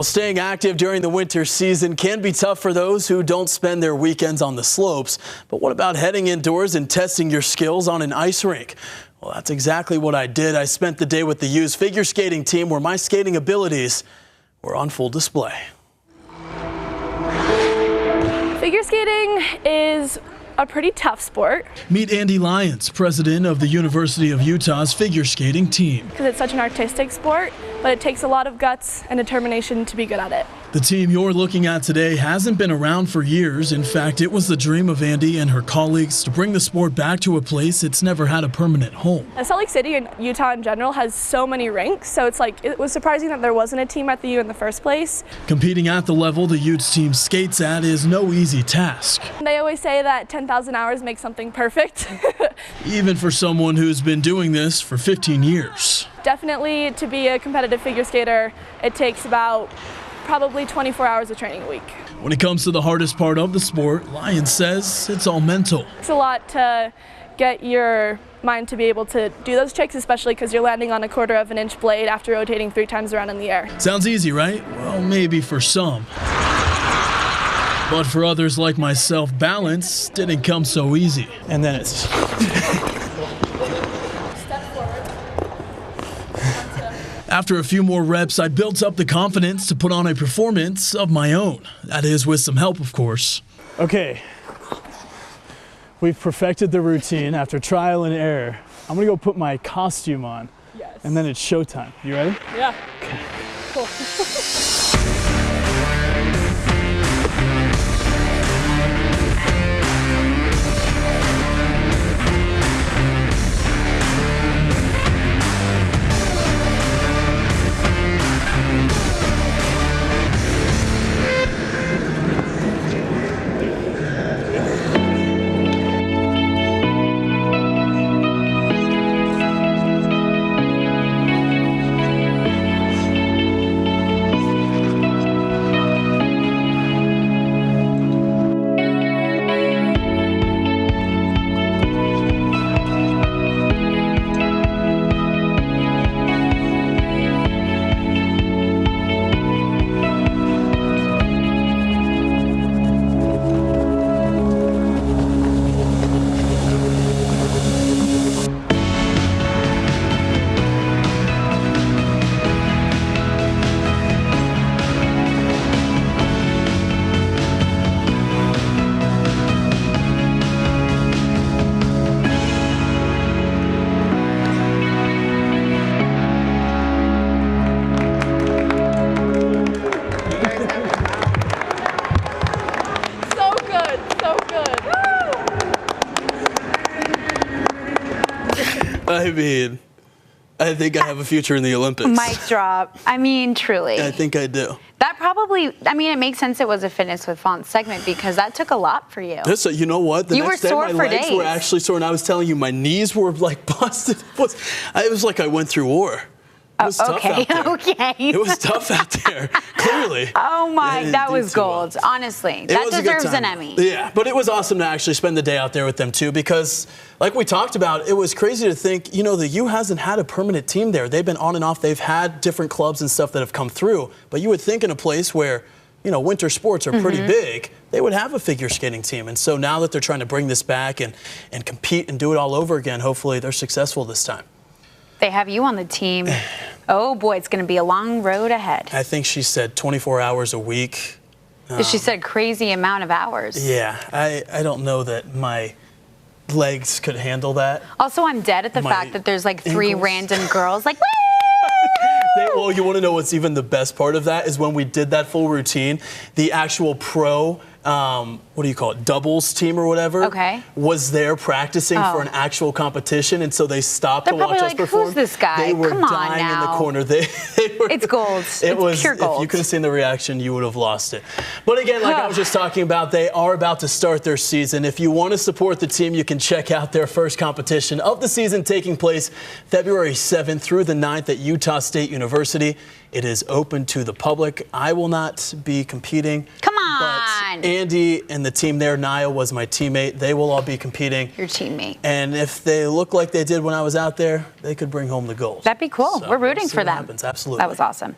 Staying active during the winter season can be tough for those who don't spend their weekends on the slopes. But what about heading indoors and testing your skills on an ice rink? Well, that's exactly what I did. I spent the day with the U's figure skating team where my skating abilities were on full display. Figure skating is a pretty tough sport. Meet Andy Lyons, president of the University of Utah's figure skating team. Because it's such an artistic sport, but it takes a lot of guts and determination to be good at it. The team you're looking at today hasn't been around for years. In fact, it was the dream of Andy and her colleagues to bring the sport back to a place it's never had a permanent home. Salt Lake City and Utah in general has so many rinks, so it was surprising that there wasn't a team at the U in the first place. Competing at the level the Utes team skates at is no easy task. They always say that 10,000 hours make something perfect. Even for someone who's been doing this for 15 years. Definitely, to be a competitive figure skater, it takes about probably 24 hours of training a week. When it comes to the hardest part of the sport, Lyons says it's all mental. It's a lot to get your mind to be able to do those tricks, especially because you're landing on a 1/4 of an inch blade after rotating 3 times around in the air. Sounds easy, right? Well, maybe for some. But for others like myself, balance didn't come so easy. And then it's... After a few more reps, I built up the confidence to put on a performance of my own. That is, with some help, of course. Okay, we've perfected the routine after trial and error. I'm gonna go put my costume on, and then it's showtime. You ready? Yeah. Okay. Cool. I mean, I think I have a future in the Olympics. Mic drop. I mean, truly. I think I do. That probably, I mean, it makes sense it was a fitness with font segment because that took a lot for you. You know what? The you next were day, sore my for legs days. were actually sore, and I was telling you, my knees were like busted. It was like I went through war. It was tough out there. Okay. It was tough out there, clearly. Oh my, Yeah, that was gold. Honestly, that deserves an Emmy. Yeah, but it was awesome to actually spend the day out there with them too, because like we talked about, it was crazy to think, you know, the U hasn't had a permanent team there. They've been on and off. They've had different clubs and stuff that have come through, but you would think in a place where, you know, winter sports are pretty big, they would have a figure skating team. And so now that they're trying to bring this back and compete and do it all over again, hopefully they're successful this time. They have you on the team. Oh boy, it's going to be a long road ahead. I think she said 24 hours a week. She said crazy amount of hours. Yeah, I don't know that my legs could handle that. Also, I'm dead at the My fact that there's like 3 ankles. random girls like, Well, you want to know what's even the best part of that is when we did that full routine, the actual pro, what do you call it, doubles team or whatever, was there practicing for an actual competition, and so they stopped to watch us like, perform. Who's this guy? They were Come on dying in the now. corner. It's gold. It's pure gold. If you could have seen the reaction, you would have lost it. But again, like I was just talking about, they are about to start their season. If you want to support the team, you can check out their first competition of the season taking place February 7th through the 9th at Utah State University. It is open to the public. I will not be competing. Come on. But Andy and the team there, Niall was my teammate. They will all be competing. Your teammate. And if they look like they did when I was out there, they could bring home the gold. That'd be cool. So We're rooting we'll see for what them. happens. Absolutely. That was awesome.